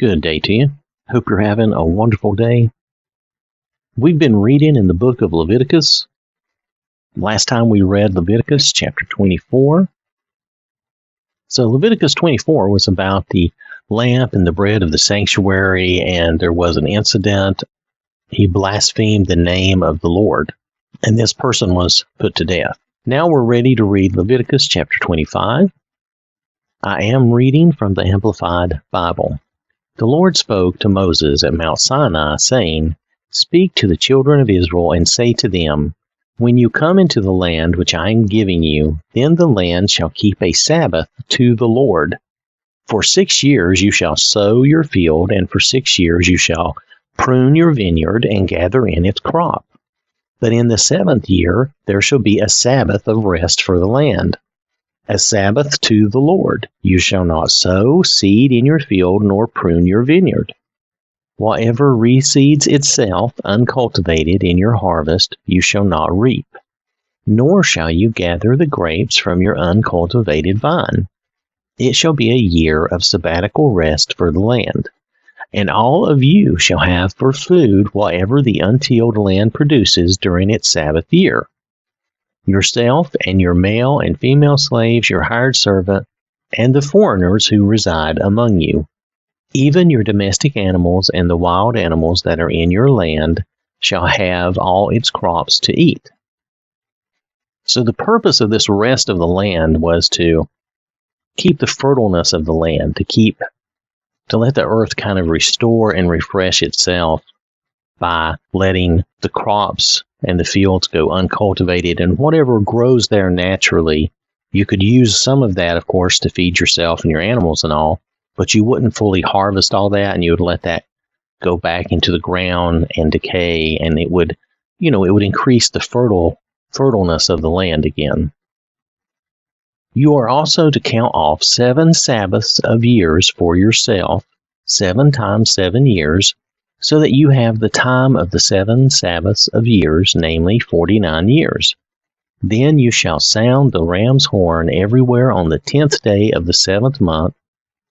Good day to you. Hope you're having a wonderful day. We've been reading in the book of Leviticus. Last time we read Leviticus chapter 24. So Leviticus 24 was about the lamp and the bread of the sanctuary, and there was an incident. He blasphemed the name of the Lord, and this person was put to death. Now we're ready to read Leviticus chapter 25. I am reading from the Amplified Bible. The Lord spoke to Moses at Mount Sinai, saying, "Speak to the children of Israel and say to them, When you come into the land which I am giving you, then the land shall keep a Sabbath to the Lord. For 6 years you shall sow your field, and for 6 years you shall prune your vineyard and gather in its crop. But in the 7th year there shall be a Sabbath of rest for the land, a Sabbath to the Lord. You shall not sow seed in your field, nor prune your vineyard. Whatever reseeds itself uncultivated in your harvest, you shall not reap, nor shall you gather the grapes from your uncultivated vine. It shall be a year of sabbatical rest for the land. And all of you shall have for food whatever the untilled land produces during its Sabbath year. Yourself and your male and female slaves, your hired servant, and the foreigners who reside among you. Even your domestic animals and the wild animals that are in your land shall have all its crops to eat." So the purpose of this rest of the land was to keep the fertileness of the land, to let the earth kind of restore and refresh itself by letting the crops and the fields go uncultivated, and whatever grows there naturally, you could use some of that, of course, to feed yourself and your animals and all, but you wouldn't fully harvest all that, and you would let that go back into the ground and decay, and it would increase the fertileness of the land again. You are also to count off 7 Sabbaths of years for yourself, 7 times 7 years, so that you have the time of the 7 Sabbaths of years, namely 49 years. Then you shall sound the ram's horn everywhere on the 10th day of the 7th month,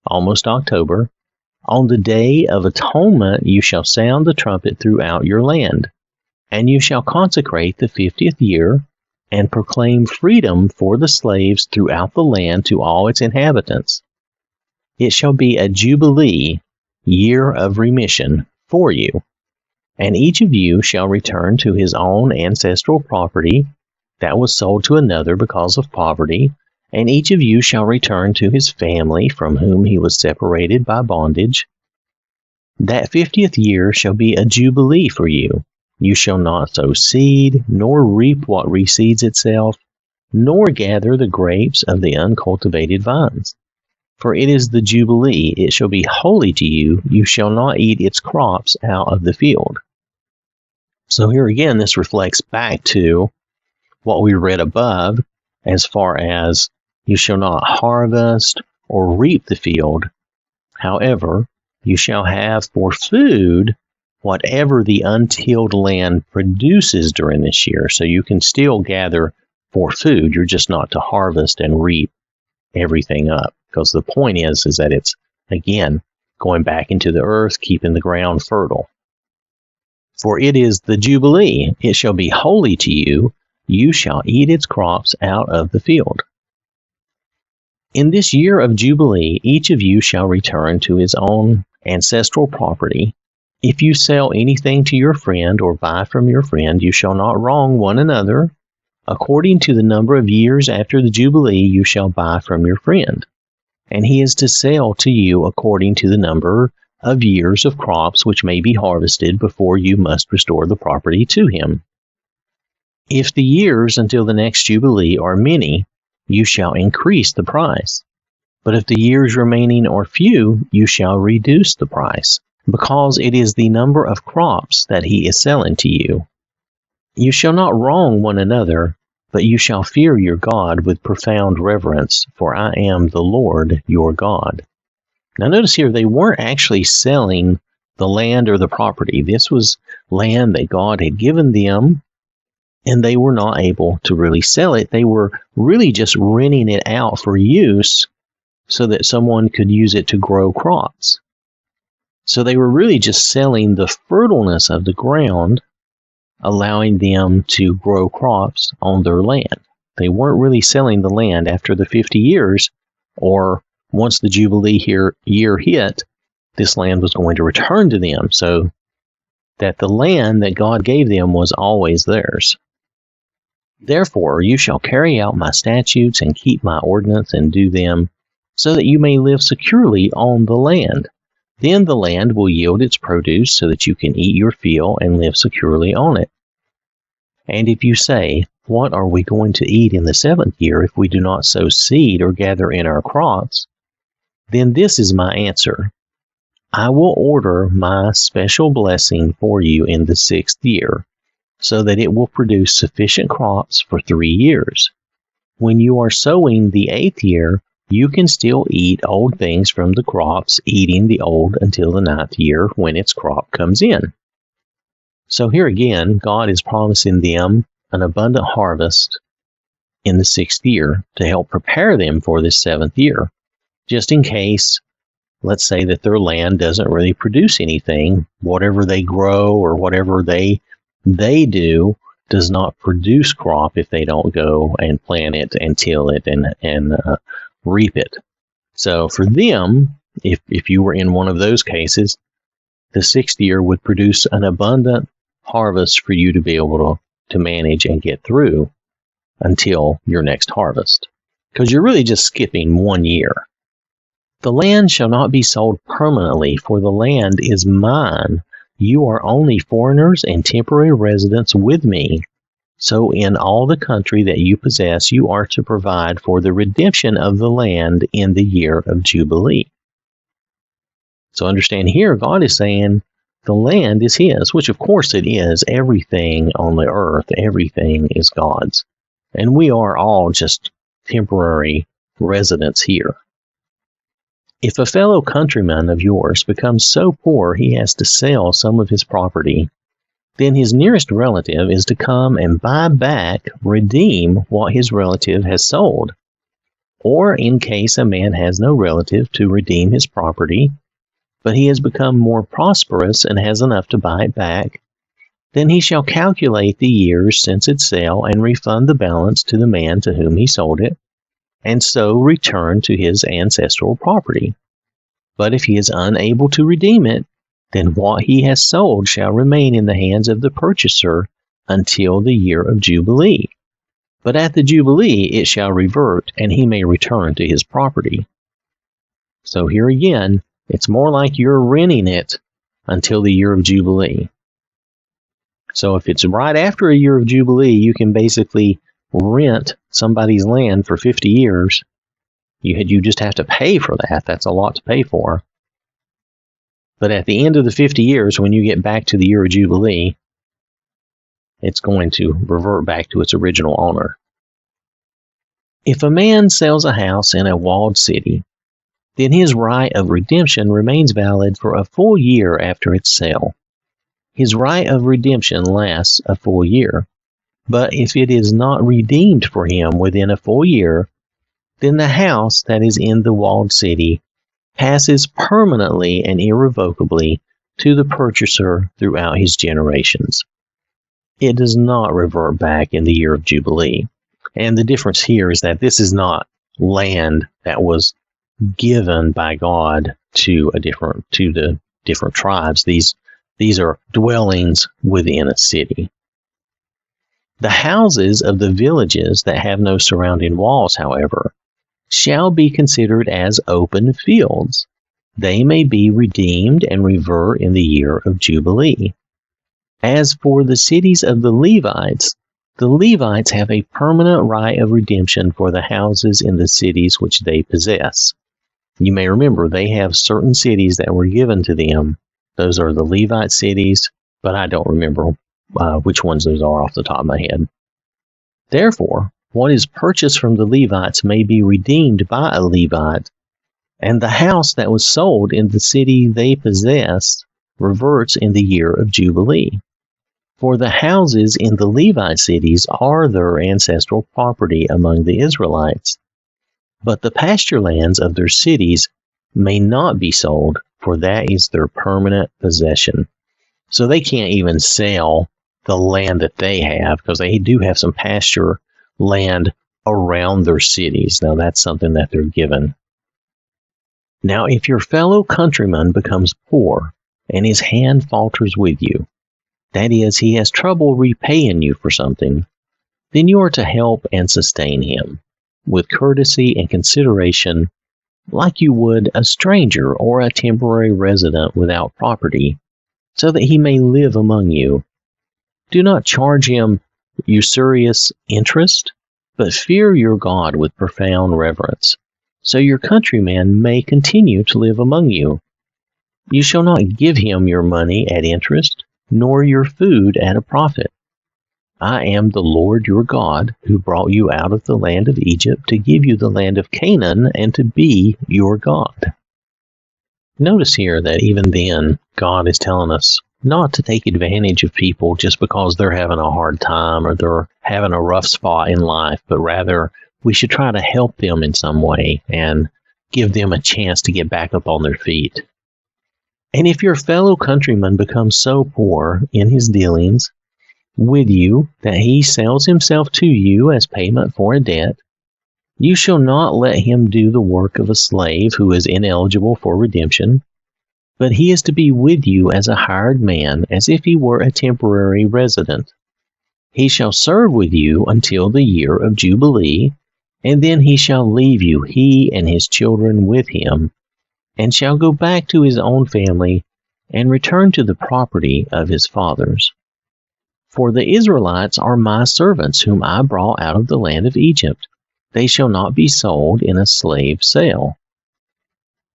almost October. On the day of atonement you shall sound the trumpet throughout your land. And you shall consecrate the 50th year, and proclaim freedom for the slaves throughout the land to all its inhabitants. It shall be a Jubilee, year of remission, for you, and each of you shall return to his own ancestral property that was sold to another because of poverty, and each of you shall return to his family from whom he was separated by bondage. That 50th year shall be a Jubilee for you. You shall not sow seed, nor reap what reseeds itself, nor gather the grapes of the uncultivated vines. For it is the Jubilee, it shall be holy to you, you shall not eat its crops out of the field. So here again, this reflects back to what we read above, as far as you shall not harvest or reap the field. However, you shall have for food whatever the untilled land produces during this year. So you can still gather for food, you're just not to harvest and reap everything up. Because the point is that it's, again, going back into the earth, keeping the ground fertile. For it is the Jubilee, it shall be holy to you, you shall eat its crops out of the field. In this year of Jubilee, each of you shall return to his own ancestral property. If you sell anything to your friend or buy from your friend, you shall not wrong one another. According to the number of years after the Jubilee, you shall buy from your friend. And he is to sell to you according to the number of years of crops which may be harvested before you must restore the property to him. If the years until the next Jubilee are many, you shall increase the price. But if the years remaining are few, you shall reduce the price, because it is the number of crops that he is selling to you. You shall not wrong one another, but you shall fear your God with profound reverence, for I am the Lord your God. Now notice here, they weren't actually selling the land or the property. This was land that God had given them, and they were not able to really sell it. They were really just renting it out for use so that someone could use it to grow crops. So they were really just selling the fertileness of the ground, allowing them to grow crops on their land. They weren't really selling the land after the 50 years, or once the Jubilee year hit, this land was going to return to them, so that the land that God gave them was always theirs. Therefore, you shall carry out my statutes and keep my ordinance and do them, so that you may live securely on the land. Then the land will yield its produce so that you can eat your fill and live securely on it. And if you say, what are we going to eat in the 7th year if we do not sow seed or gather in our crops? Then this is my answer. I will order my special blessing for you in the 6th year, so that it will produce sufficient crops for 3 years. When you are sowing the 8th year, you can still eat old things from the crops, eating the old until the 9th year when its crop comes in. So here again, God is promising them an abundant harvest in the 6th year to help prepare them for this 7th year, just in case, let's say that their land doesn't really produce anything. Whatever they grow or whatever they do does not produce crop if they don't go and plant it and till it and reap it. So for them, if you were in one of those cases, the 6th year would produce an abundant harvest for you to be able to manage and get through until your next harvest, because you're really just skipping 1 year. The land shall not be sold permanently, for the land is mine. You are only foreigners and temporary residents with me. So in all the country that you possess, you are to provide for the redemption of the land in the year of Jubilee. So understand here, God is saying the land is His, which of course it is. Everything on the earth, everything is God's. And we are all just temporary residents here. If a fellow countryman of yours becomes so poor he has to sell some of his property, then his nearest relative is to come and buy back, redeem what his relative has sold. Or in case a man has no relative to redeem his property, but he has become more prosperous and has enough to buy it back, then he shall calculate the years since its sale and refund the balance to the man to whom he sold it, and so return to his ancestral property. But if he is unable to redeem it, then what he has sold shall remain in the hands of the purchaser until the year of Jubilee. But at the Jubilee it shall revert, and he may return to his property. So here again, it's more like you're renting it until the year of Jubilee. So if it's right after a year of Jubilee, you can basically rent somebody's land for 50 years. You just have to pay for that. That's a lot to pay for. But at the end of the 50 years, when you get back to the year of Jubilee, it's going to revert back to its original owner. If a man sells a house in a walled city, then his right of redemption remains valid for a full year after its sale. His right of redemption lasts a full year. But if it is not redeemed for him within a full year, then the house that is in the walled city passes permanently and irrevocably to the purchaser throughout his generations. It does not revert back in the year of Jubilee. And the difference here is that this is not land that was given by God to the different tribes. These are dwellings within a city. The houses of the villages that have no surrounding walls, however, shall be considered as open fields. They may be redeemed and revert in the year of Jubilee. As for the cities of the Levites have a permanent right of redemption for the houses in the cities which they possess. You may remember they have certain cities that were given to them. Those are the Levite cities, but I don't remember which ones those are off the top of my head. Therefore, what is purchased from the Levites may be redeemed by a Levite, and the house that was sold in the city they possess reverts in the year of Jubilee. For the houses in the Levite cities are their ancestral property among the Israelites. But the pasture lands of their cities may not be sold, for that is their permanent possession. So they can't even sell the land that they have, because they do have some pasture land around their cities. Now that's something that they're given. Now if your fellow countryman becomes poor, and his hand falters with you, that is, he has trouble repaying you for something, then you are to help and sustain him with courtesy and consideration, like you would a stranger or a temporary resident without property, so that he may live among you. Do not charge him usurious interest, but fear your God with profound reverence, so your countryman may continue to live among you. You shall not give him your money at interest, nor your food at a profit. I am the Lord your God, who brought you out of the land of Egypt to give you the land of Canaan and to be your God. Notice here that even then, God is telling us not to take advantage of people just because they're having a hard time or they're having a rough spot in life, but rather we should try to help them in some way and give them a chance to get back up on their feet. And if your fellow countryman becomes so poor in his dealings with you that he sells himself to you as payment for a debt, you shall not let him do the work of a slave who is ineligible for redemption, but he is to be with you as a hired man, as if he were a temporary resident. He shall serve with you until the year of Jubilee, and then he shall leave you, he and his children with him, and shall go back to his own family and return to the property of his fathers. For the Israelites are my servants, whom I brought out of the land of Egypt. They shall not be sold in a slave sale.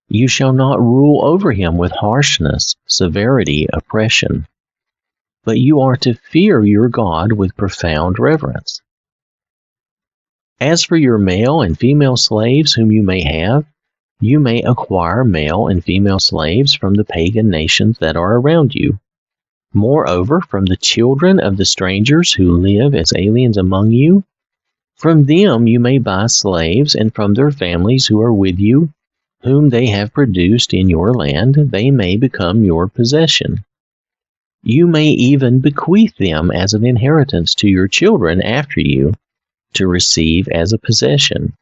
You shall not rule over him with harshness, severity, oppression. But you are to fear your God with profound reverence. As for your male and female slaves whom you may have, you may acquire male and female slaves from the pagan nations that are around you. Moreover, from the children of the strangers who live as aliens among you, from them you may buy slaves, and from their families who are with you, whom they have produced in your land, they may become your possession. You may even bequeath them as an inheritance to your children after you, to receive as a possession.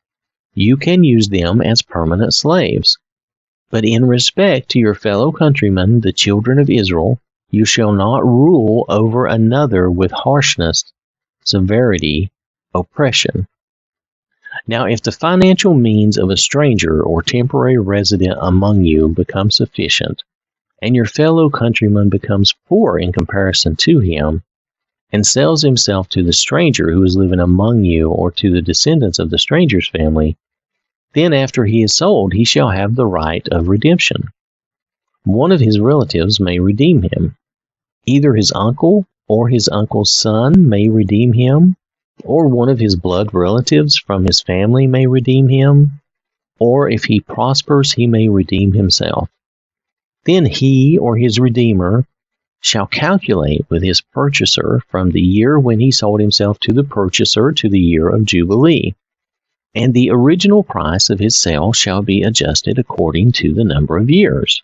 You can use them as permanent slaves. But in respect to your fellow countrymen, the children of Israel, you shall not rule over another with harshness, severity, oppression. Now, if the financial means of a stranger or temporary resident among you become sufficient, and your fellow countryman becomes poor in comparison to him, and sells himself to the stranger who is living among you or to the descendants of the stranger's family, then after he is sold, he shall have the right of redemption. One of his relatives may redeem him. Either his uncle or his uncle's son may redeem him, or one of his blood relatives from his family may redeem him, or if he prospers, he may redeem himself. Then he or his redeemer shall calculate with his purchaser from the year when he sold himself to the purchaser to the year of Jubilee, and the original price of his sale shall be adjusted according to the number of years.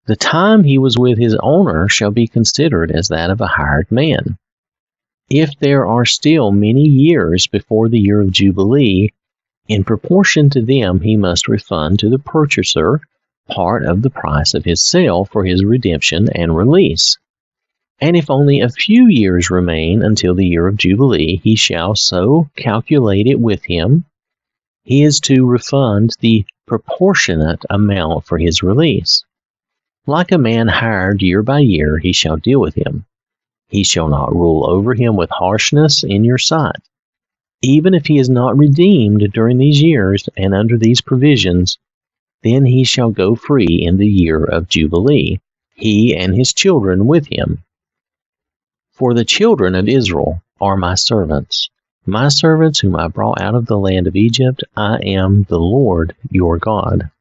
The time he was with his owner shall be considered as that of a hired man. If there are still many years before the year of Jubilee, in proportion to them he must refund to the purchaser part of the price of his sale for his redemption and release. And if only a few years remain until the year of Jubilee, he shall so calculate it with him. He is to refund the proportionate amount for his release. Like a man hired year by year, he shall deal with him. He shall not rule over him with harshness in your sight. Even if he is not redeemed during these years and under these provisions, then he shall go free in the year of Jubilee, he and his children with him. For the children of Israel are my servants whom I brought out of the land of Egypt. I am the Lord your God.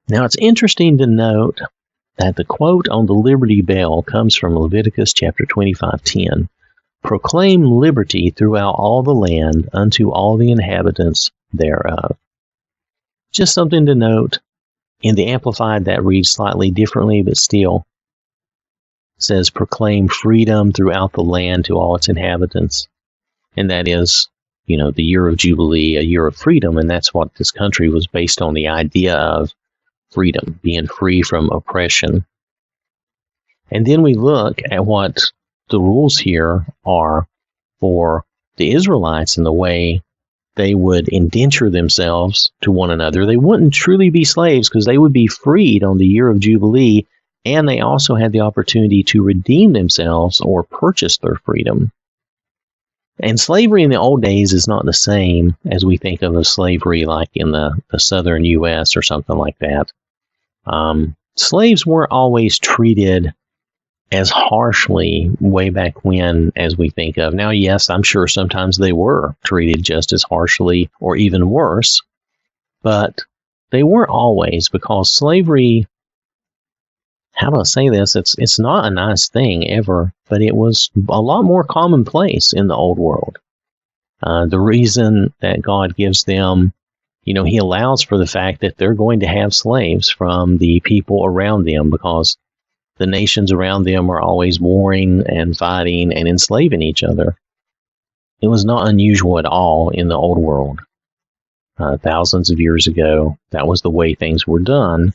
Now it's interesting to note that the quote on the Liberty Bell comes from Leviticus chapter 25:10. Proclaim liberty throughout all the land unto all the inhabitants thereof. Just something to note. In the Amplified, that reads slightly differently, but still says, proclaim freedom throughout the land to all its inhabitants. And that is, the year of Jubilee, a year of freedom. And that's what this country was based on, the idea of freedom, being free from oppression. And then we look at what the rules here are for the Israelites and the way they would indenture themselves to one another. They wouldn't truly be slaves because they would be freed on the year of Jubilee, and they also had the opportunity to redeem themselves or purchase their freedom. And slavery in the old days is not the same as we think of slavery like in the southern U.S. or something like that. Slaves weren't always treated as harshly way back when as we think of. Now, yes, I'm sure sometimes they were treated just as harshly or even worse, but they weren't always, because slavery, how do I say this? It's not a nice thing ever, but it was a lot more commonplace in the old world. The reason that God gives them, He allows for the fact that they're going to have slaves from the people around them, because the nations around them are always warring and fighting and enslaving each other. It was not unusual at all in the old world. Thousands of years ago, that was the way things were done.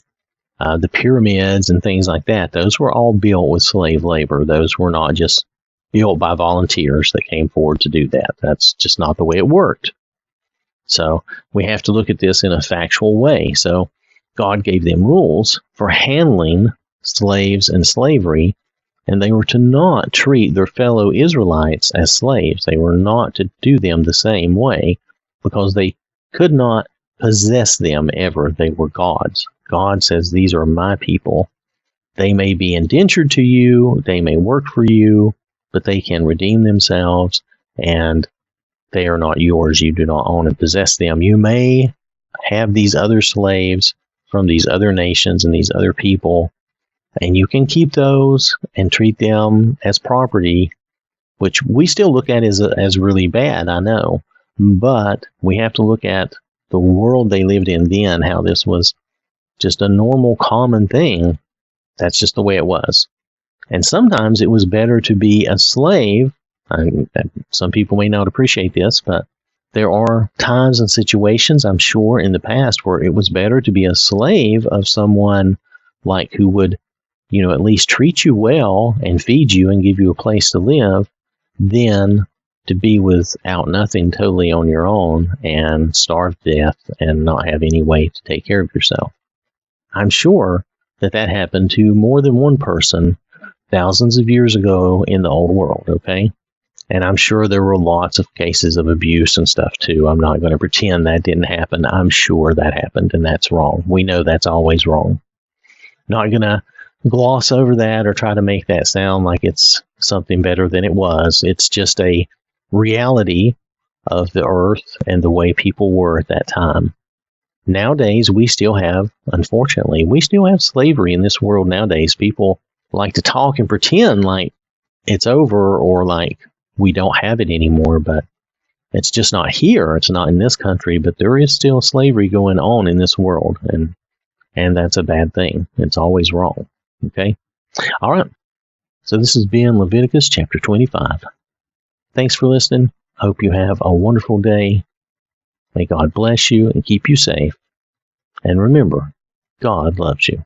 The pyramids and things like that, those were all built with slave labor. Those were not just built by volunteers that came forward to do that. That's just not the way it worked. So we have to look at this in a factual way. So God gave them rules for handling slaves and slavery, and they were to not treat their fellow Israelites as slaves. They were not to do them the same way, because they could not possess them ever. They were God's. God says, these are my people. They may be indentured to you, they may work for you, but they can redeem themselves, and they are not yours. You do not own and possess them. You may have these other slaves from these other nations and these other people, and you can keep those and treat them as property, which we still look at as really bad, I know. But we have to look at the world they lived in then, how this was just a normal, common thing. That's just the way it was. And sometimes it was better to be a slave. Some people may not appreciate this, but there are times and situations, I'm sure, in the past where it was better to be a slave of someone like who would, at least treat you well and feed you and give you a place to live, than to be without nothing, totally on your own, and starve to death and not have any way to take care of yourself. I'm sure that happened to more than one person thousands of years ago in the old world, okay? And I'm sure there were lots of cases of abuse and stuff too. I'm not going to pretend that didn't happen. I'm sure that happened, and that's wrong. We know that's always wrong. Not going to gloss over that or try to make that sound like it's something better than it was. It's just a reality of the earth and the way people were at that time. Nowadays, unfortunately, we still have slavery in this world nowadays. People like to talk and pretend like it's over or like we don't have it anymore, but it's just not here. It's not in this country, but there is still slavery going on in this world, and that's a bad thing. It's always wrong. Okay? All right. So this has been Leviticus chapter 25. Thanks for listening. Hope you have a wonderful day. May God bless you and keep you safe. And remember, God loves you.